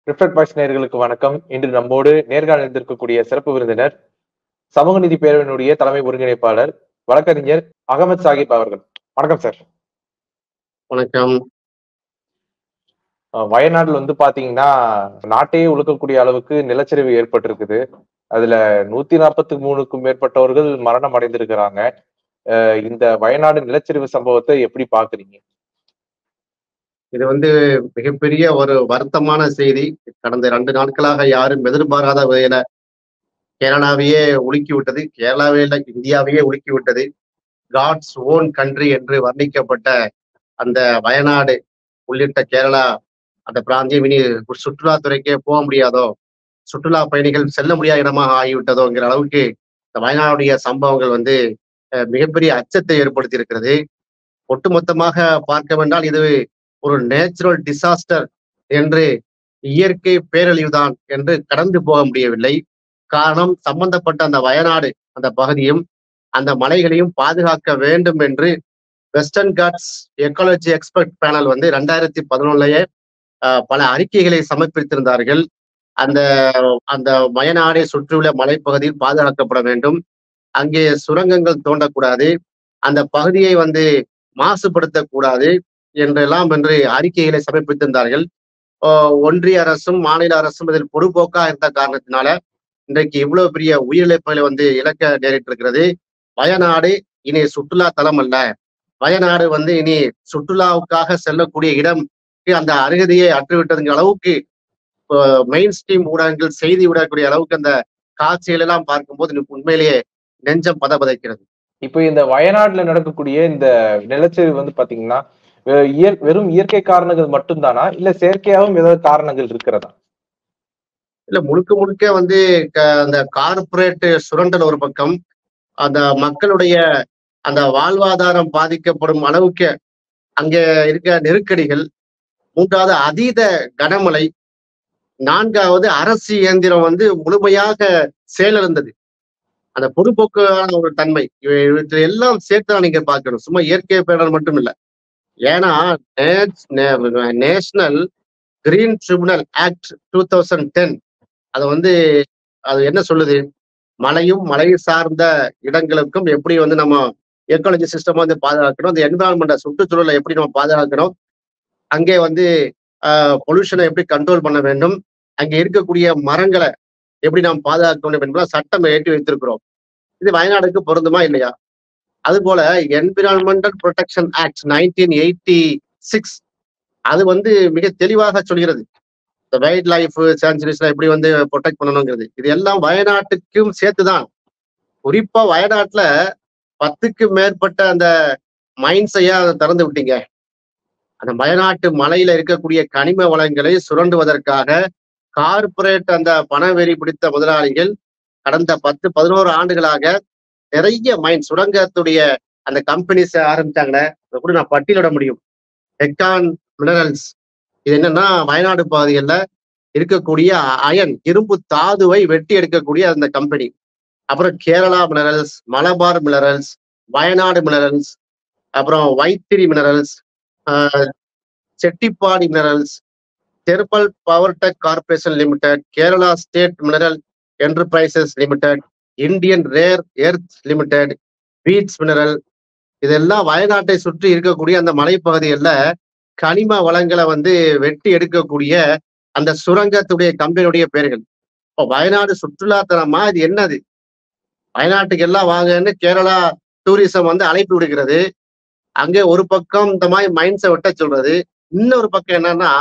Reflect voice நேயர்களுக்கு வணக்கம். இன்று நம்மோடு நேர்காணலில் இருக்கக்கூடிய சிறப்பு விருந்தினர் சமூக நீதி பேரவையினுடைய தலைமை ஒருங்கிணைப்பாளர் வழக்கறிஞர் அகமது சாகிப் அவர்கள். வணக்கம் சார். வணக்கம். வயநாடுல பாத்தீங்கன்னா நாட்டையே உழுக்கக்கூடிய அளவுக்கு நிலச்சரிவு ஏற்பட்டிருக்குது. அதுல 143க்கும் மேற்பட்டவர்கள் மரணம் அடைந்திருக்கிறாங்க. இந்த வயநாடு நிலச்சரிவு சம்பவத்தை எப்படி பாக்குறீங்க? இது மிகப்பெரிய ஒரு வருத்தமான செய்தி. கடந்த 2 நாட்களாக யாரும் எதிர்பாராத வகையில கேரளாவையே உலுக்கி விட்டது. கேரளாவே இல்லை, இந்தியாவையே உலுக்கி விட்டது. காட்ஸ் ஓன் கண்ட்ரி என்று வர்ணிக்கப்பட்ட அந்த வயநாடு உள்ளிட்ட கேரளா அந்த பிராந்தியம் இனி சுற்றுலாத்துறைக்கே போக முடியாதோ, சுற்றுலா பயணிகள் செல்ல முடியாத இடமாக ஆகிவிட்டதோங்கிற அளவுக்கு இந்த வயநாடுடைய சம்பவங்கள் மிகப்பெரிய அச்சத்தை ஏற்படுத்தி இருக்கிறது. ஒட்டுமொத்தமாக பார்க்க வேண்டால் இது ஒரு நேச்சுரல் டிசாஸ்டர் என்று, இயற்கை பேரழிவுதான் என்று கடந்து போக முடியவில்லை. காரணம், சம்பந்தப்பட்ட அந்த வயநாடு அந்த பகுதியும் அந்த மலைகளையும் பாதுகாக்க வேண்டும் என்று western Ghats ecology expert panel 2011 பல அறிக்கைகளை சமர்ப்பித்திருந்தார்கள். அந்த அந்த வயநாடை சுற்றியுள்ள மலைப்பகுதியில் பாதுகாக்கப்பட வேண்டும், அங்கே சுரங்கங்கள் தோண்டக்கூடாது, அந்த பகுதியை மாசுபடுத்தக்கூடாது என்றெல்லாம் அறிக்கைகளை சமர்ப்பித்திருந்தார்கள். ஒன்றிய அரசும் மாநில அரசும் இதில் பொறுப்போக்கா இருந்த காரணத்தினால இன்றைக்கு இவ்வளவு பெரிய உயிரிழப்புகளை இழக்க நேரிட்டிருக்கிறது. வயநாடு இனி சுற்றுலா தலம் அல்ல. வயநாடு இனி சுற்றுலாவுக்காக செல்லக்கூடிய இடம் அந்த அருகதையை அற்றுவிட்டதுங்கிற அளவுக்கு மெயின் ஸ்ட்ரீம் ஊடகங்கள் செய்தி விடக்கூடிய அளவுக்கு அந்த காட்சிகள் எல்லாம் பார்க்கும்போது உண்மையிலேயே நெஞ்சம் பதபதைக்கிறது. இப்போ இந்த வயநாடுல நடக்கக்கூடிய இந்த நிலச்சரிவு பாத்தீங்கன்னா வெறும் இயற்கை காரணங்கள் மட்டும்தானா, இல்ல செயற்கையாகவும் ஏதாவது காரணங்கள் இருக்கிறதா? இல்ல, முழுக்க முழுக்க அந்த கார்பரேட் சுரண்டல் ஒரு பக்கம், அந்த மக்களுடைய அந்த வாழ்வாதாரம் பாதிக்கப்படும் அளவுக்கு அங்கே இருக்க நெருக்கடிகள், 3வது அதீத கனமழை, 4வது அரசு இயந்திரம் முழுமையாக செயலிழந்தது. அந்த பொதுப்போக்கான ஒரு தன்மை, இவற்றை எல்லாம் சேர்த்து நீங்க பார்க்கணும். சும்மா இயற்கை பேரிடர் மட்டும் இல்லை. ஏன்னா நேஷனல் கிரீன் ட்ரிபியூனல் ஆக்ட் 2010 அது என்ன சொல்லுது, மலையும் மலை சார்ந்த இடங்களுக்கும் எப்படி நம்ம எக்காலஜி சிஸ்டம் பாதுகாக்கணும், அந்த என்விரான்மெண்ட் சுற்றுச்சூழலை எப்படி நம்ம பாதுகாக்கணும், அங்கே பொல்யூஷனை எப்படி கண்ட்ரோல் பண்ண வேண்டும், அங்கே இருக்கக்கூடிய மரங்களை எப்படி நாம் பாதுகாக்க வேண்டும் என்பதை சட்டம் ஏற்றி வைத்திருக்கிறோம். இது வயநாடுக்கு பொருந்துமா இல்லையா? அதுபோல என்விரான்மெண்டல் ப்ரொடெக்ஷன் ஆக்ட் 1986 அது மிக தெளிவாக சொல்கிறது இந்த வைல்ட் லைஃப் சான்ச்சுரிஸ்ல எப்படி ப்ரொடெக்ட் பண்ணணுங்கிறது. இது எல்லாம் வயநாட்டுக்கும் சேர்த்துதான். குறிப்பா வயநாட்டுல 10க்கும் மேற்பட்ட அந்த மைன்ஸையா திறந்து விட்டீங்க. அந்த வயநாட்டு மலையில இருக்கக்கூடிய கனிம வளங்களை சுரண்டுவதற்காக கார்பரேட் அந்த பணவெறி பிடித்த முதலாளிகள் கடந்த 10-11 ஆண்டுகளாக நிறைய மைன் சுரங்கத்துடைய அந்த கம்பெனிஸ் ஆரம்பிச்சாங்களே, அதை கூட நான் பட்டியலிட முடியும். எக்கான் மினரல்ஸ், இது என்னன்னா வயநாடு பகுதிகளில் இருக்கக்கூடிய அயன் இரும்பு தாதுவை வெட்டி எடுக்கக்கூடிய அந்த கம்பெனி. அப்புறம் Kerala minerals, Malabar minerals, Wayanad minerals, அப்புறம் Vythiri minerals, Chettipadi minerals, thermal power tech corporation limited, Kerala state mineral enterprises limited, Indian rare earth limited, beads mineral, இதெல்லாம் வயநாட்டை சுற்றி இருக்கக்கூடிய அந்த மலைப்பகுதிகளில் கனிம வளங்களை வெட்டி எடுக்கக்கூடிய அந்த சுரங்கத்துடைய கம்பெனியுடைய பெயர்கள். இப்போ வயநாடு சுற்றுலாத்தலமா இது என்னது? வயநாட்டுக்கு எல்லாம் வாங்கன்னு கேரளா டூரிசம் அழைப்பு விடுக்கிறது. அங்கே ஒரு பக்கம் இந்த மாதிரி மைண்ட்ஸை வெட்ட சொல்றது, இன்னொரு பக்கம் என்னன்னா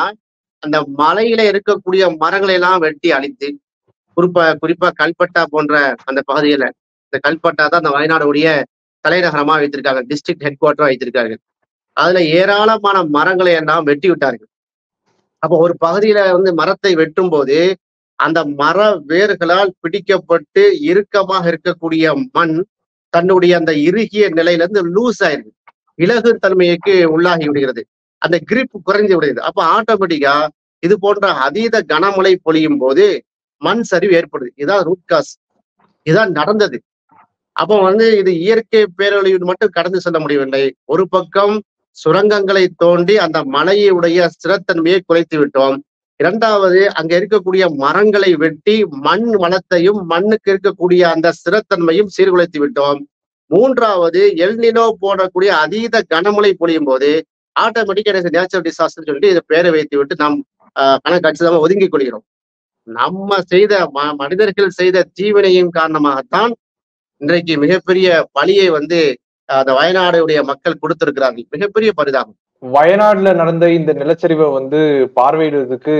அந்த மலையில இருக்கக்கூடிய மரங்களை எல்லாம் வெட்டி அழித்து, குறிப்பா கல்பட்டா போன்ற அந்த பகுதியில, இந்த கல்பட்டா தான் அந்த வயநாடுடைய தலைநகரமா வைத்திருக்காங்க, டிஸ்ட்ரிக்ட் ஹெட் குவார்டரா வைத்திருக்காங்க. அதுல ஏராளமான மரங்களை எல்லாம் வெட்டி விட்டார்கள். அப்போ ஒரு பகுதியில மரத்தை வெட்டும் போது அந்த மர வேர்களால் பிடிக்கப்பட்டு இறுக்கமாக இருக்கக்கூடிய மண் தன்னுடைய அந்த இறுகிய நிலையிலிருந்து லூஸ் ஆயிருக்கு, இலகு தன்மைக்கு உள்ளாகி விடுகிறது, அந்த கிரிப் குறைஞ்சு விடுகிறது. அப்ப ஆட்டோமேட்டிக்கா இது போன்ற அதீத கனமழை பொழியும் போது மண் சரிவு ஏற்படுது. இதுதான் ரூட் காஸ், இதுதான் நடந்தது. அப்போ இது இயற்கை பேரழிவு மட்டும் கடந்து செல்ல முடியவில்லை. ஒரு பக்கம் சுரங்கங்களை தோண்டி அந்த மலையுடைய ஸ்திரத்தன்மையை குறைத்து விட்டோம். இரண்டாவது, அங்க இருக்கக்கூடிய மரங்களை வெட்டி மண் வளத்தையும் மண்ணுக்கு இருக்கக்கூடிய அந்த ஸ்திரத்தன்மையும் சீர்குலைத்து விட்டோம். மூன்றாவது, எல்னினோ போடக்கூடிய அதீத கனமழை பொழியும் போது ஆட்டோமேட்டிக்கா நேச்சுரல் டிசாஸ்டர் சொல்லிட்டு இதை பேரை வைத்து விட்டு நாம் கணக்கு அடிச்சுதான் ஒதுங்கிக் கொள்கிறோம். நம்ம செய்த மனிதர்கள் செய்த தீவினையின் காரணமாகத்தான் இன்றைக்கு மிகப்பெரிய பலியை வந்து அந்த வயநாடுடைய மக்கள் கொடுத்திருக்கிறார்கள். மிகப்பெரிய பரிதாபம். வயநாடுல நடந்த இந்த நிலச்சரிவை வந்து பார்வையிடுவதற்கு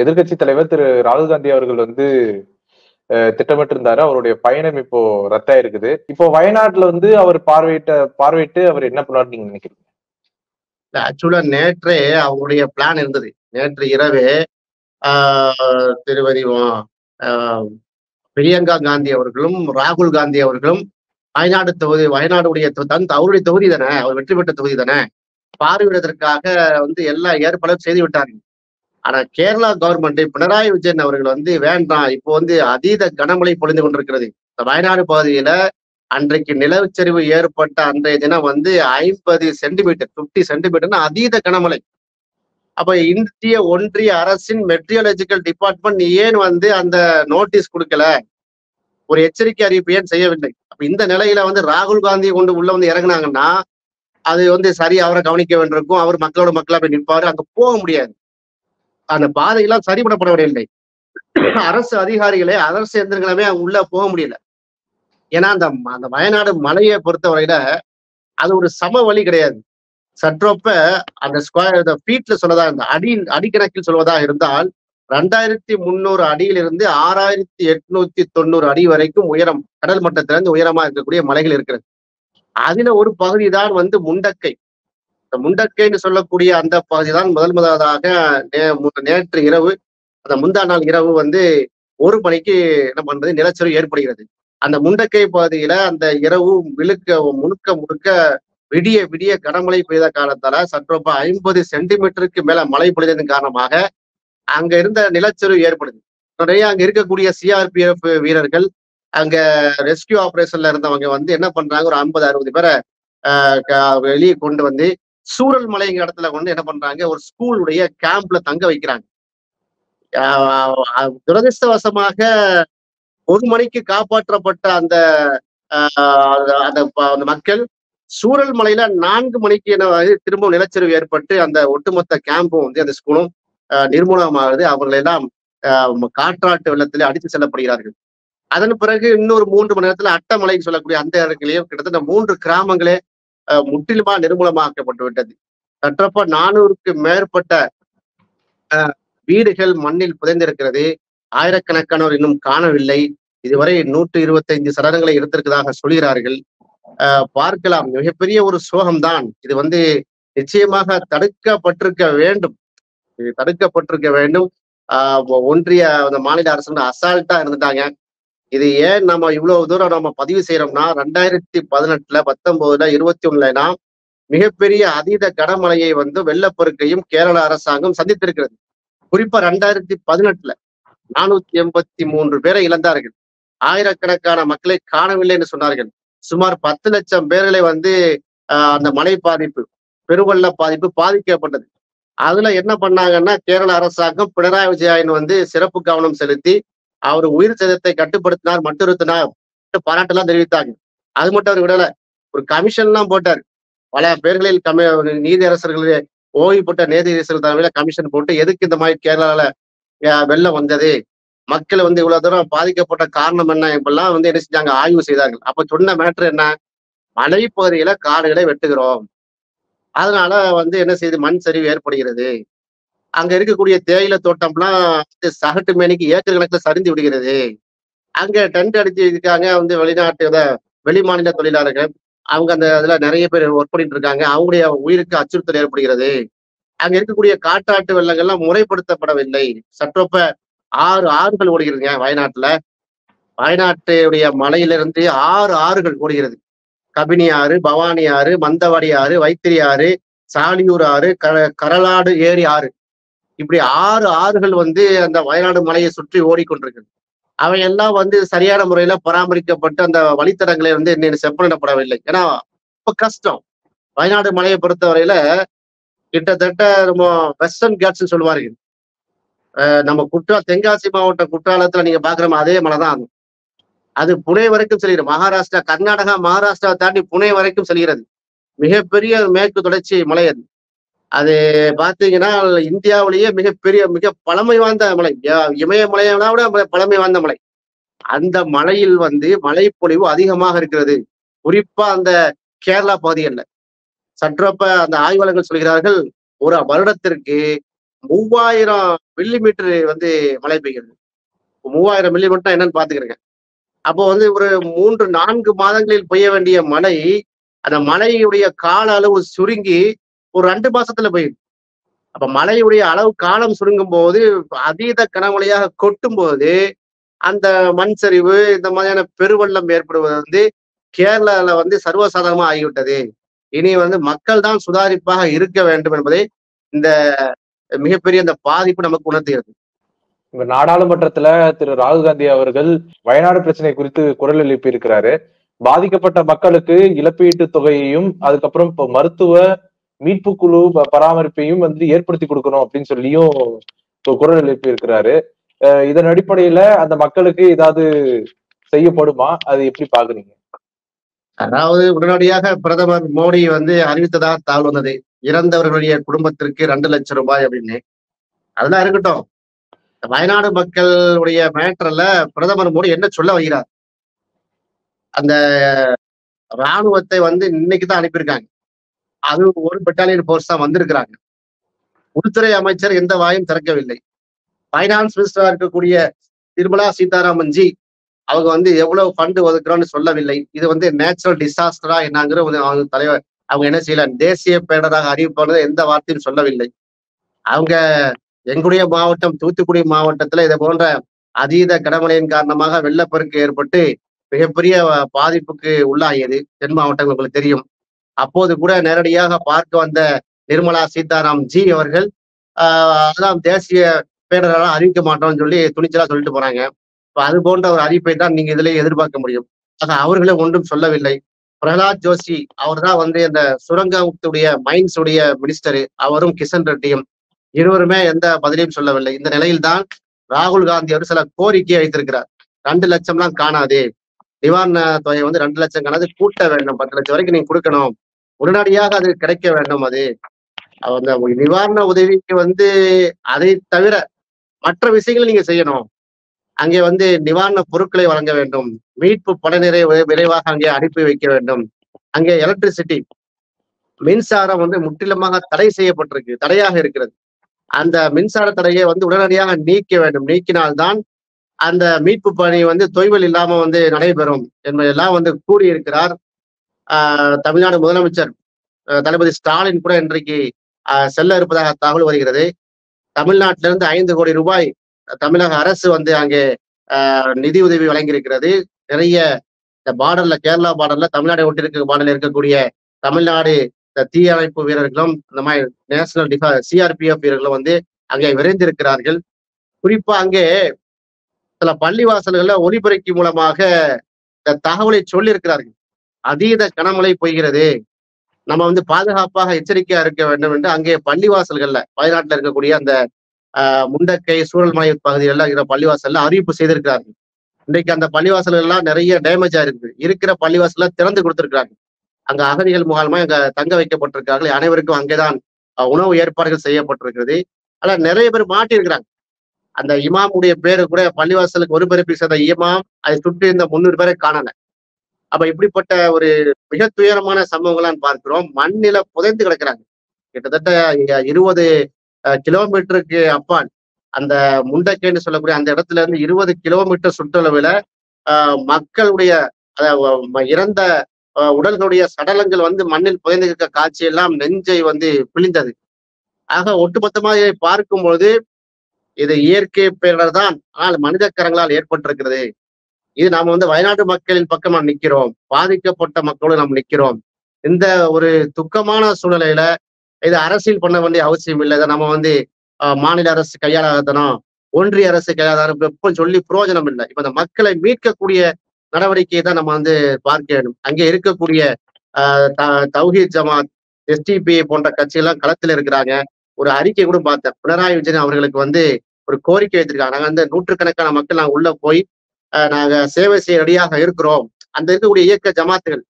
எதிர்கட்சி தலைவர் திரு ராகுல் காந்தி அவர்கள் வந்து திட்டமிட்டு இருந்தாரு. அவருடைய பயணம் இப்போ ரத்தாயிருக்குது. இப்போ வயநாட்டுல வந்து அவர் பார்வையிட்டு அவர் என்ன பண்ணாரு நீங்க நினைக்கிறீங்க? ஆக்சுவலா நேற்றே அவங்களுடைய பிளான் இருந்தது. நேற்று இரவே திருமதி பிரியங்கா காந்தி அவர்களும் ராகுல் காந்தி அவர்களும் வயநாடுடைய அவருடைய தொகுதி தானே, அவர் வெற்றி பெற்ற தொகுதி தானே, பார்வையிடுவதற்காக வந்து எல்லா ஏற்பாடும் செய்து விட்டார்கள். ஆனா கேரளா கவர்மெண்ட் பினராயி விஜயன் அவர்கள் வந்து வேண்டாம், இப்போ வந்து அதீத கனமழை பொழிந்து கொண்டிருக்கிறது. இந்த வயநாடு பகுதியில அன்றைக்கு நிலச்சரிவு ஏற்பட்ட அன்றைய தினம் வந்து 50 சென்டிமீட்டர் 50 சென்டிமீட்டர்னு அதீத கனமழை. அப்ப இந்திய ஒன்றிய அரசின் மெட்ரியாலஜிக்கல் டிபார்ட்மெண்ட் ஏன் வந்து அந்த நோட்டீஸ் கொடுக்கல, ஒரு எச்சரிக்கை அறிவிப்பு ஏன் செய்யவில்லை? அப்ப இந்த நிலையில வந்து ராகுல் காந்தியை கொண்டு உள்ள வந்து இறங்குனாங்கன்னா அது வந்து சரி, அவரை கவனிக்க வேண்டியிருக்கும். அவர் மக்களோட மக்களா போய் நிற்பாரு, அங்க போக முடியாது. அந்த பாதையெல்லாம் சரிபடப்படவில்லை. அரசு அதிகாரிகளே அரசு எந்திரங்களே அங்க உள்ள போக முடியல. ஏன்னா அந்த வயநாடு மலையை பொறுத்தவரையில அது ஒரு சம வழி கிடையாது. சற்றொப்ப அந்த ஸ்கொயர் ஃபீட்ல சொல்வதா இருந்தா அடிக்கணக்கில் சொல்வதா இருந்தால் 2300 அடியிலிருந்து 6890 அடி வரைக்கும் உயரம், கடல் மட்டத்திலிருந்து உயரமா இருக்கக்கூடிய மலைகள் இருக்கிறது. அதுல ஒரு பகுதி தான் வந்து முண்டக்கை. இந்த முண்டக்கைன்னு சொல்லக்கூடிய அந்த பகுதி தான் முதலாவதாக நேற்று இரவு, அந்த முந்தா நாள் இரவு வந்து 1 மணிக்கு என்ன பண்றது நிலச்சரிவு ஏற்படுகிறது. அந்த முண்டக்கை பகுதியில அந்த இரவு முழுக்க விடிய விடிய கனமழை பெய்த காலத்தால சற்றொப்ப 50 சென்டிமீட்டருக்கு மேல மழை பொழிந்ததன் காரணமாக அங்க இருந்த நிலச்சரிவு ஏற்படுது. நிறைய அங்க இருக்கக்கூடிய சிஆர்பிஎஃப் வீரர்கள், அங்க ரெஸ்கியூ ஆபரேஷன்ல இருந்தவங்க வந்து என்ன பண்றாங்க, ஒரு 50-60 பேரை வெளியே கொண்டு வந்து சூரல் மலைங்க இடத்துல கொண்டு என்ன பண்றாங்க, ஒரு ஸ்கூலுடைய கேம்ப்ல தங்க வைக்கிறாங்க. துரதிருஷ்டவசமாக 1 மணிக்கு காப்பாற்றப்பட்ட அந்த மக்கள் சூரல் மலையில 4 மணிக்கு திரும்ப நிலச்சரிவு ஏற்பட்டு அந்த ஒட்டுமொத்த கேம்பும் வந்து அந்த ஸ்கூலும் நிர்மூலமாகுது. அவர்கள் எல்லாம் காற்றாட்டு வெள்ளத்திலே அடித்து செல்லப்படுகிறார்கள். அதன் பிறகு இன்னொரு 3 மணி நேரத்துல அட்டமலைன்னு சொல்லக்கூடிய அந்த இடங்களையும் கிட்டத்தட்ட 3 கிராமங்களே முற்றிலுமா நிர்மூலமாக்கப்பட்டு விட்டது. சற்றப்ப 400க்கு மேற்பட்ட வீடுகள் மண்ணில் புதைந்திருக்கிறது. ஆயிரக்கணக்கானோர் இன்னும் காணவில்லை. இதுவரை 125 சடலங்களை எடுத்திருக்கிறதாக சொல்கிறார்கள். பார்க்கலாம், மிகப்பெரிய ஒரு சோகம்தான் இது. வந்து நிச்சயமாக தடுக்கப்பட்டிருக்க வேண்டும். இது தடுக்கப்பட்டிருக்க வேண்டும். ஒன்றிய மாநில அரசு அசால்ட்டா இருந்துட்டாங்க. இது ஏன் நம்ம இவ்வளவு தூரம் நம்ம பதிவு செய்யறோம்னா 2018, 19, 21 மிகப்பெரிய அதீத கனமழையை வந்து வெள்ளப்பெருக்கையும் கேரள அரசாங்கம் சந்தித்திருக்கிறது. குறிப்பா 2018 483 பேரை இழந்தார்கள். ஆயிரக்கணக்கான மக்களை காணவில்லை என்று சொன்னார்கள். சுமார் 10 லட்சம் பேர்களை வந்து அந்த மழை பாதிப்பு, பெருவெள்ள பாதிப்பு பாதிக்கப்பட்டது. அதுல என்ன பண்ணாங்கன்னா கேரள அரசாங்கம் பினராயி விஜயன் வந்து சிறப்பு கவனம் செலுத்தி அவர் உயிர் சேதத்தை கட்டுப்படுத்தினார், மட்டுறுத்தினார், பாராட்டெல்லாம் தெரிவித்தாங்க. அது மட்டும் அவர் விடல, ஒரு கமிஷன் எல்லாம் போட்டார். பல பேர்களில் நீதியரசர்களே ஓய்வு பெற்ற நீதியரசர்கள் தலைமையில கமிஷன் போட்டு எதுக்கு இந்த மாதிரி கேரளால வெள்ளம் வந்தது, மக்கள் வந்து இவ்வளவு தூரம் பாதிக்கப்பட்ட காரணம் என்ன இப்பெல்லாம் வந்து என்ன செஞ்சாங்க, ஆய்வு செய்தார்கள். அப்ப சொன்ன மேட்ரு என்ன, மலைப்பகுதியில காடுகளை வெட்டுகிறோம், அதனால வந்து என்ன செய்யுது, மண் சரிவு ஏற்படுகிறது. அங்க இருக்கக்கூடிய தேயிலை தோட்டம்லாம் சகட்டு மேனிக்கு ஏக்கர் கணக்குல சரிந்து விடுகிறது. அங்க டென்ட் அடிச்சு இருக்காங்க வந்து வெளி மாநில தொழிலாளர்கள், அவங்க அந்த இதுல நிறைய பேர் ஒர்க் பண்ணிட்டு இருக்காங்க. அவங்களுடைய உயிருக்கு அச்சுறுத்தல் ஏற்படுகிறது. அங்க இருக்கக்கூடிய காற்றாட்டு வெள்ளங்கள்லாம் முறைப்படுத்தப்படவில்லை. சற்றொப்ப 6 ஆறுகள் ஓடுகிறதுங்க வயநாட்டுல. வயநாட்டுடைய மலையிலிருந்து 6 ஆறுகள் ஓடுகிறது. கபினி ஆறு, பவானி ஆறு, மந்தவாடி ஆறு, வைத்திரி ஆறு, சாலியூர் ஆறு, கரலாடு ஏரி ஆறு, இப்படி 6 ஆறுகள் வந்து அந்த வயநாடு மலையை சுற்றி ஓடிக்கொண்டிருக்கிறது. அவையெல்லாம் வந்து சரியான முறையில பராமரிக்கப்பட்டு அந்த வழித்தடங்களை வந்து இன்னும் செப்பனிடப்படவில்லை. ஏன்னா இப்ப கஷ்டம். வயநாடு மலையை பொறுத்தவரையில கிட்டத்தட்ட நம்ம வெஸ்டர்ன் கேட்ஸ் சொல்லுவார்கள். நம்ம தென்காசி மாவட்டம் குற்றாலத்துல நீங்க பாக்குற அதே மலை தான் அது புனே வரைக்கும் செல்கிறது. மகாராஷ்டிரா, கர்நாடகா, மகாராஷ்டிராவை தாண்டி புனே வரைக்கும் செல்கிறது. மிகப்பெரிய மேற்கு தொடர்ச்சி மலை அது. அது பாத்தீங்கன்னா இந்தியாவிலேயே மிக பழமை வாய்ந்த மலை. இமயமலையை விட பழமை வாய்ந்த மலை. அந்த மலையில் மழைப்பொழிவு அதிகமாக இருக்கிறது. குறிப்பா அந்த கேரளா பகுதிகள்ல. சற்றப்ப அந்த ஆய்வாளர்கள் சொல்கிறார்கள், ஒரு வருடத்திற்கு 3000 மில்லிமீட்டர் மழை பெய்கிறது. 3000 மில்லிமீட்டர் என்னன்னு பாத்துக்கிறேங்க. அப்போ ஒரு 3-4 மாதங்களில் பெய்ய வேண்டிய மழை, அந்த மழையுடைய கால அளவு சுருங்கி ஒரு 2 மாசத்துல பெய்யுது. அப்ப மழையுடைய அளவு காலம் சுருங்கும் போது, அதீத கனமழையாக கொட்டும் போது, அந்த மண் சரிவு இந்த மாதிரியான பெருவெள்ளம் ஏற்படுவது கேரளால சர்வசாதாரணமா ஆகிவிட்டது. இனி மக்கள் தான் சுதாரிப்பாக இருக்க வேண்டும் என்பதை இந்த மிகப்பெரிய இந்த பாதிப்பு நமக்கு உணர்த்துகிறது. இப்ப நாடாளுமன்றத்துல திரு ராகுல் காந்தி அவர்கள் வயநாடு பிரச்சனை குறித்து குரல் எழுப்பி இருக்கிறாரு. பாதிக்கப்பட்ட மக்களுக்கு இழப்பீட்டு தொகையையும் அதுக்கப்புறம் இப்போ மருத்துவ மீட்பு குழு பராமரிப்பையும் ஏற்படுத்தி கொடுக்கணும் அப்படின்னு சொல்லியும் குரல் எழுப்பி இருக்கிறாரு. இதன் அடிப்படையில அந்த மக்களுக்கு ஏதாவது செய்யப்படுமா? அது எப்படி பாக்குறீங்க? அதாவது உடனடியாக பிரதமர் மோடி அறிவித்ததாக தகவல் வந்தது. இறந்தவர்களுடைய குடும்பத்திற்கு 2 லட்சம் ரூபாய் அப்படின்னு. அதெல்லாம் இருக்கட்டும். வயநாடு மக்களுடைய மேட்டர்ல பிரதமர் மோடி என்ன சொல்ல வருகிறார்? அந்த ராணுவத்தை இன்னைக்குதான் அனுப்பியிருக்காங்க. அது ஒரு பெட்டாலியன் போர்ஸ் தான் வந்திருக்கிறாங்க. உள்துறை அமைச்சர் எந்த வாயும் திறக்கவில்லை. பைனான்ஸ் மினிஸ்டரா இருக்கக்கூடிய நிர்மலா சீதாராமன் ஜி அவங்க எவ்வளவு ஃபண்ட் ஒதுக்குறோம்னு சொல்லவில்லை. இது நேச்சுரல் டிசாஸ்டரா என்னங்கிற அவங்க தலைவர் அவங்க என்ன செய்யல, தேசிய பேரிடராக அறிவிப்பானது எந்த வார்த்தையும் சொல்லவில்லை. அவங்க எங்களுடைய மாவட்டம் தூத்துக்குடி மாவட்டத்துல இதை போன்ற அதீத கனமழையின் காரணமாக வெள்ளப்பெருக்கு ஏற்பட்டு மிகப்பெரிய பாதிப்புக்கு உள்ளாகியது. தென் மாவட்டங்கள் உங்களுக்கு தெரியும். அப்போது கூட நேரடியாக பார்க்க வந்த நிர்மலா சீதாராம் ஜி அவர்கள் அதெல்லாம் தேசிய பேரிடராக அறிவிக்க மாட்டோம்னு சொல்லி துணிச்சலா சொல்லிட்டு போறாங்க. இப்ப அது போன்ற ஒரு அறிவிப்பை தான் நீங்க இதுல எதிர்பார்க்க முடியும். ஆக அவர்களே ஒன்றும் சொல்லவில்லை. பிரகலாத் ஜோஷி அவர் தான் இந்த சுரங்கத்துடைய மைன்ஸ் உடைய மினிஸ்டர், அவரும் கிஷன் ரெட்டியும் இருவருமே எந்த பதிலையும் சொல்லவில்லை. இந்த நிலையில்தான் ராகுல் காந்தி அவர் சில கோரிக்கையை வைத்திருக்கிறார். 2 லட்சம்லாம் காணாது, நிவாரண தொகை 2 லட்சம் காணாது, கூட்ட வேண்டும், 10 லட்சம் வரைக்கும் நீங்க கொடுக்கணும், உடனடியாக அது கிடைக்க வேண்டும். அது அந்த நிவாரண உதவிக்கு அதை தவிர மற்ற விஷயங்களை நீங்க செய்யணும். அங்கே நிவாரண பொருட்களை வழங்க வேண்டும், மீட்பு படையினரை விரைவாக அங்கே அனுப்பி வைக்க வேண்டும். அங்கே எலக்ட்ரிசிட்டி மின்சாரம் முற்றிலுமாக தடை செய்யப்பட்டிருக்கு, தடையாக இருக்கிறது. அந்த மின்சார தடையை உடனடியாக நீக்க வேண்டும். நீக்கினால்தான் அந்த மீட்பு பணி தொய்வில் இல்லாம நடைபெறும் என்பதெல்லாம் கூறியிருக்கிறார். தமிழ்நாடு முதலமைச்சர் தளபதி ஸ்டாலின் கூட இன்றைக்கு செல்ல இருப்பதாக தகவல் வருகிறது. தமிழ்நாட்டிலிருந்து 5 கோடி ரூபாய் தமிழக அரசு அங்கே நிதி உதவி வழங்கியிருக்கிறது. நிறைய இந்த பார்டர்ல, கேரளா பார்டர்ல, தமிழ்நாடு ஒட்டியிருக்க பார்டர்ல இருக்கக்கூடிய தமிழ்நாடு தீயணைப்பு வீரர்களும் இந்த மாதிரி நேஷனல் சிஆர்பிஎஃப் வீரர்களும் அங்கே விரைந்திருக்கிறார்கள். குறிப்பா அங்கே சில பள்ளிவாசல்கள்ல ஒலிபெருக்கி மூலமாக இந்த தகவலை சொல்லியிருக்கிறார்கள். அதீத கனமழை பெய்கிறது, நம்ம பாதுகாப்பாக எச்சரிக்கையா இருக்க வேண்டும் என்று அங்கே பள்ளிவாசல்கள்ல, வயநாட்டில் இருக்கக்கூடிய அந்த முண்டக்கை சூழல்மலை பகுதிகளில் இருக்கிற பள்ளிவாசல்ல அறிவிப்பு செய்திருக்கிறார்கள். இன்றைக்கு அந்த பள்ளிவாசல்கள் எல்லாம் நிறைய டேமேஜ் ஆயிருக்கு. இருக்கிற பள்ளிவாசல்ல திறந்து கொடுத்திருக்கிறாங்க. அங்க அகதிகள் முகாமா அங்க தங்க வைக்கப்பட்டிருக்கிறார்கள். அனைவருக்கும் அங்கேதான் உணவு ஏற்பாடுகள் செய்யப்பட்டிருக்கிறது. ஆனா நிறைய பேர் மாட்டியிருக்கிறாங்க. அந்த இமாமுடைய பேரு கூட பள்ளிவாசலுக்கு ஒரு பிறப்பை சேர்ந்த இமாம், அதை சுற்றி இருந்த 300 பேரை காணல. அப்ப இப்படிப்பட்ட ஒரு மிக துயரமான சம்பவங்களாம் பார்க்கிறோம். மண்ணில புதைந்து கிடக்கிறாங்க. கிட்டத்தட்ட 20 கிலோமீட்டருக்கு அப்பால் அந்த முண்டக்கைன்னு சொல்லக்கூடிய அந்த இடத்துல இருந்து 20 கிலோமீட்டர் சுற்றளவுல மக்களுடைய இறந்த உடல்களுடைய சடலங்கள் மண்ணில் புதைந்து இருக்க காட்சியெல்லாம் நெஞ்சை பிழிந்தது. ஆக ஒட்டுமொத்தமாக இதை பார்க்கும்பொழுது இது இயற்கை பேரிடர் தான், ஆனால் மனித கரங்களால் ஏற்பட்டிருக்கிறது. இது நாம வயநாடு மக்களின் பக்கம் நாம் நிற்கிறோம், பாதிக்கப்பட்ட மக்களோடு நாம் நிற்கிறோம். இந்த ஒரு துக்கமான சூழ்நிலையில இது அரசியல் பண்ண வேண்டிய அவசியம் இல்லை. இதை நம்ம மாநில அரசு கையாளாதனும், ஒன்றிய அரசு கையாளாத சொல்லி பிரயோஜனம் இல்லை. இப்ப இந்த மக்களை மீட்கக்கூடிய நடவடிக்கையை தான் நம்ம பார்க்க வேண்டும். அங்கே இருக்கக்கூடிய தௌஹீத் ஜமாத், எஸ்டிபி போன்ற கட்சியெல்லாம் களத்தில் இருக்கிறாங்க. ஒரு அறிக்கை கூட பார்த்தேன். பினராயி விஜயன் அவர்களுக்கு ஒரு கோரிக்கை வைத்திருக்காங்க. நாங்க வந்து நூற்றுக்கணக்கான மக்கள் நாங்க உள்ள போய் நாங்க சேவை செய்ய ரெடியாக இருக்கிறோம். அந்த இருக்கக்கூடிய இயக்க ஜமாத்துகள்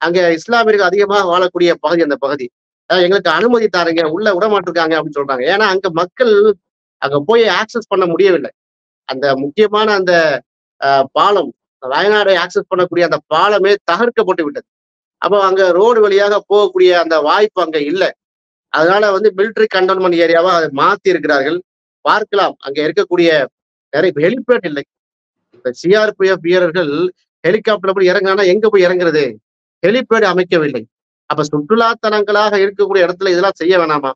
அங்க இஸ்லாமியர்கள் அதிகமாக வாழக்கூடிய பகுதி அந்த பகுதி. எங்களுக்கு அனுமதி தாருங்க, உள்ள விடமாட்டிருக்காங்க அப்படின்னு சொல்றாங்க. ஏன்னா அங்க மக்கள் அங்க போய் ஆக்சஸ் பண்ண முடியவில்லை. அந்த முக்கியமான அந்த பாலம், வயநாடை ஆக்சஸ் பண்ணக்கூடிய அந்த பாலமே தகர்க்கப்பட்டு விட்டது. அப்போ அங்க ரோடு வழியாக போகக்கூடிய அந்த வாய்ப்பு அங்க இல்லை. அதனால வந்து மிலிட்டரி கண்டோன்மெண்ட் ஏரியாவா அதை மாத்தி இருக்கிறார்கள். பார்க்கலாம், அங்க இருக்கக்கூடிய நிறைய ஹெலிபேட் இல்லை. இந்த சிஆர்பிஎஃப் வீரர்கள் ஹெலிகாப்டர்ல போய் இறங்கினா எங்க போய் இறங்குறது? ஹெலிபேட் அமைக்கவில்லை. அப்ப சுற்றுலா தலங்களாக இருக்கக்கூடிய இடத்துல இதெல்லாம் செய்ய வேணாமா?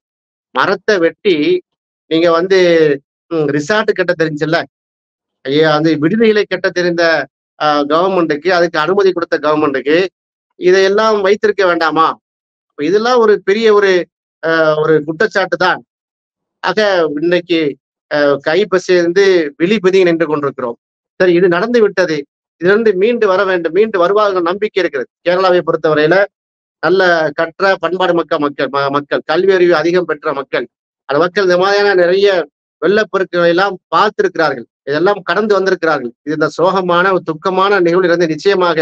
மரத்தை வெட்டி நீங்க வந்து ரிசார்ட் கட்ட தெரிஞ்சுல்ல, ஐயா வந்து விடுதிகளை கட்ட தெரிந்த கவர்மெண்ட்டுக்கு, அதுக்கு அனுமதி கொடுத்த கவர்மெண்ட்டுக்கு இதையெல்லாம் வைத்திருக்க வேண்டாமா? இதெல்லாம் ஒரு பெரிய ஒரு குற்றச்சாட்டு தான். ஆக இன்னைக்கு கைப்பசேர்ந்து விழிபதி நின்று கொண்டிருக்கிறோம். சரி, இது நடந்து விட்டது. இதிலிருந்து மீண்டு வர வேண்டும், மீண்டு வருவார்கள் நம்பிக்கை இருக்கிறது. கேரளாவை பொறுத்தவரையில நல்ல கற்ற பண்பாடு மக்கள் கல்வி அறிவு அதிகம் பெற்ற மக்கள், அந்த மக்கள் இந்த மாதிரியான நிறைய வெள்ளப்பெருக்குகளை எல்லாம் பார்த்திருக்கிறார்கள், இதெல்லாம் கடந்து வந்திருக்கிறார்கள். இது இந்த சோகமான துக்கமான நிகழ்விலிருந்து நிச்சயமாக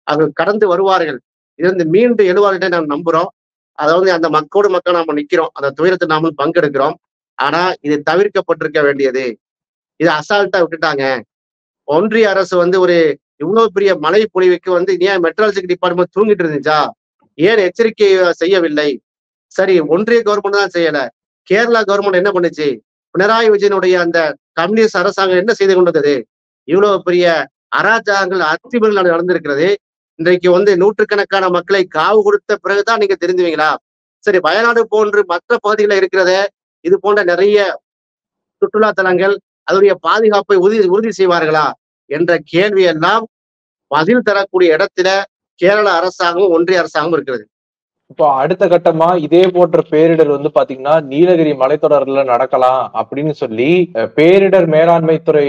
அவர்கள் கடந்து வருவார்கள். இதிலிருந்து மீண்டு எழுவார்கள் நாம் நம்புறோம். அதாவது அந்த மக்கள் நாம நிக்கிறோம், அந்த துயரத்தை நாமளும் பங்கெடுக்கிறோம். ஆனா இது தவிர்க்கப்பட்டிருக்க வேண்டியது. இதை அசால்ட்டா விட்டுட்டாங்க. ஒன்றிய அரசு வந்து ஒரு இவ்வளவு பெரிய மழை பொழிவுக்கு வந்து ஏன் மெட்ராலஜி டிபார்ட்மெண்ட் தூங்கிட்டு இருந்துச்சா? ஏன் எச்சரிக்கை செய்யவில்லை? சரி, ஒன்றிய கவர்மெண்ட் தான் செய்யல, கேரளா கவர்மெண்ட் என்ன பண்ணுச்சு? பினராயி விஜயனுடைய அந்த கம்யூனிஸ்ட் அரசாங்கம் என்ன செய்து கொண்டது? இவ்வளவு பெரிய அராஜகங்கள் அத்துமீறல் நடந்திருக்கிறது. இன்றைக்கு வந்து நூற்றுக்கணக்கான மக்களை காவு கொடுத்த பிறகுதான் நீங்க தெரிந்துவீங்களா? சரி, வயநாடு போன்று மற்ற பகுதிகளில் இருக்கிறத இது போன்ற நிறைய சுற்றுலா தலங்கள் அதனுடைய பாதுகாப்பை உறுதி செய்வார்களா என்ற கேள்வி எல்லாம் பதில் தரக்கூடிய இடத்துல கேரள அரசாங்கமும் ஒன்றிய அரசாங்கமும் இருக்கிறது. இப்போ அடுத்த கட்டமா இதே போன்ற பேரிடர் வந்து பாத்தீங்கன்னா நீலகிரி மலைத்தொடர்ல நடக்கலாம் அப்படின்னு சொல்லி பேரிடர் மேலாண்மை துறை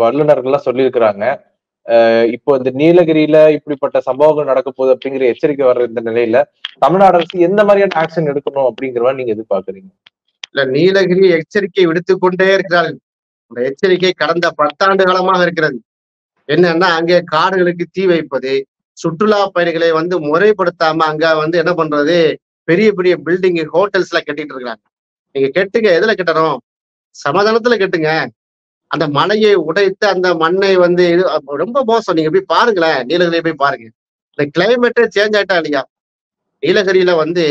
வல்லுநர்கள்லாம் சொல்லியிருக்கிறாங்க. இப்போ இந்த நீலகிரியில இப்படிப்பட்ட சம்பவங்கள் நடக்க போகுது அப்படிங்கிற எச்சரிக்கை வர்ற இந்த நிலையில தமிழ்நாடு அரசு எந்த மாதிரியான ஆக்ஷன் எடுக்கணும் அப்படிங்கிறவா நீங்க எதிர்பார்க்குறீங்க? இல்ல, நீலகிரி எச்சரிக்கை விடுத்துக் கொண்டே இருக்கிறார்கள். அந்த எச்சரிக்கை கடந்த 10 ஆண்டு காலமாக இருக்கிறது. என்னன்னா, அங்கே காடுகளுக்கு தீ வைப்பது, சுற்றுலா பயணிகளை வந்து முறைப்படுத்தாம அங்க வந்து என்ன பண்றது, பெரிய பெரிய பில்டிங் ஹோட்டல்ஸ் எல்லாம் கட்டிட்டு இருக்கிறாங்க. நீங்க கெட்டுங்க, எதுல கட்டணும்? சமாதானத்துல கட்டுங்க. அந்த மலையை உடைத்து அந்த மண்ணை வந்து இது ரொம்ப மோசம். நீங்க போய் பாருங்களேன், நீலகிரியை போய் பாருங்க. இந்த கிளைமேட்டே சேஞ்ச் ஆயிட்டா இல்லையா? நீலகிரியில வந்து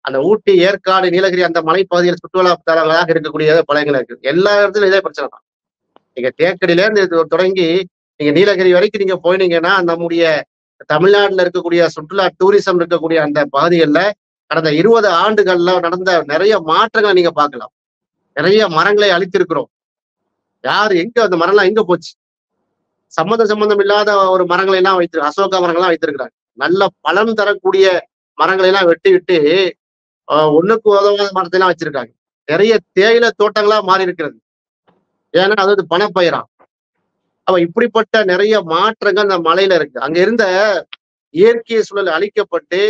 அந்த ஊட்டி, ஏற்காடு, நீலகிரி அந்த மலைப்பகுதியில் சுற்றுலா தலங்களாக இருக்கக்கூடிய பழங்கள் இருக்கு. எல்லா இடத்துலயும் இதே பிரச்சனை தான். நீங்க தேக்கடியில இருந்து தொடங்கி நீங்க நீலகிரி வரைக்கும் நீங்க போயினீங்கன்னா நம்முடைய தமிழ்நாட்டுல இருக்கக்கூடிய சுற்றுலா டூரிசம் இருக்கக்கூடிய அந்த பகுதிகளில் கடந்த 20 ஆண்டுகள்ல நடந்த நிறைய மாற்றங்களை நீங்க பார்க்கலாம். நிறைய மரங்களை அழித்திருக்கிறோம். யாரு எங்க அந்த மரம்லாம் எங்க போச்சு? சம்பந்தம் இல்லாத ஒரு மரங்களை எல்லாம் அசோகா மரங்கள்லாம் வைத்திருக்கிறாங்க. நல்ல பலன் தரக்கூடிய மரங்களை எல்லாம் வெட்டி விட்டு ஒண்ணுக்கு உதவாத மரத்தை எல்லாம் வச்சிருக்காங்க. நிறைய தேயிலை தோட்டங்களா மாறி இருக்கிறது. ஏன்னா அது பணப்பயிரா. அப்ப இப்படிப்பட்ட நிறைய மாற்றங்கள் அந்த மலையில இருக்கு. அங்க இருந்த இயற்கை சூழல் அழிக்கப்பட்டு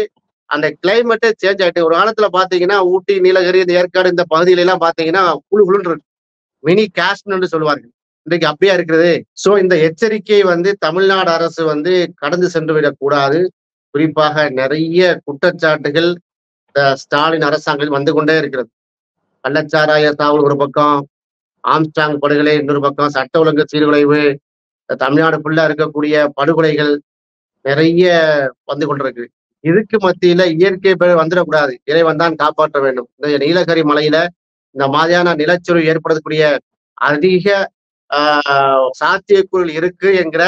அந்த கிளைமேட்டே சேஞ்ச் ஆயிட்டு. ஒரு காலத்துல பாத்தீங்கன்னா ஊட்டி, நீலகிரி, இந்த ஏற்காடு இந்த பகுதியில எல்லாம் பாத்தீங்கன்னா குழுன்னு இருக்கு. மினி காஷ்மீர்னு சொல்லுவார்கள். இன்றைக்கு அப்படியா இருக்கிறது. சோ இந்த எச்சரிக்கை வந்து தமிழ்நாடு அரசு வந்து கடந்து சென்று விடக்கூடாது. குறிப்பாக நிறைய குற்றச்சாட்டுகள் ஸ்டாலின் அரசாங்கம் வந்து கொண்டே இருக்கிறது. கள்ளச்சாராய தாவல் ஒரு பக்கம், ஆம்ஸ்டாங் படுகொலை இன்னொரு பக்கம், சட்ட ஒழுங்கு சீர்குலைவு, தமிழ்நாடு ஃபுல்லா இருக்கக்கூடிய படுகொலைகள் நிறைய வந்து கொண்டிருக்கு. இதுக்கு மத்தியில இயற்கை வந்துடக்கூடாது. இறைவன் தான் காப்பாற்ற வேண்டும். இந்த நீலகிரி மலையில இந்த மாதிரியான நிலச்சரிவு ஏற்படக்கூடிய அதிக சாத்தியக்கூறுகள் இருக்கு என்கிற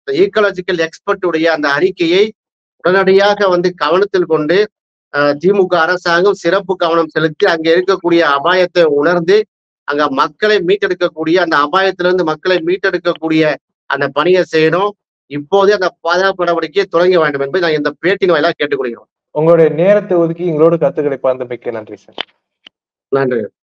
ஈக்காலஜிக்கல் எக்ஸ்பர்ட் உடைய அந்த அறிக்கையை உடனடியாக வந்து கவனத்தில் கொண்டு திமுக அரசாங்கம் சிறப்பு கவனம் செலுத்தி அங்க இருக்கக்கூடிய அபாயத்தை உணர்ந்து அங்க மக்களை மீட்டெடுக்கக்கூடிய அந்த அபாயத்திலிருந்து மக்களை மீட்டெடுக்கக்கூடிய அந்த பணியை செய்யணும். இப்போதே அந்த பாதுகாப்பு நடவடிக்கையை தொடங்க வேண்டும் என்பதை நான் இந்த பேட்டின் வாயிலாக கேட்டுக்கொள்கிறோம். உங்களுடைய நேரத்தை ஒதுக்கி எங்களோட கருத்துக்களை பகிர்ந்தமைக்கு நன்றி சார். நன்றி.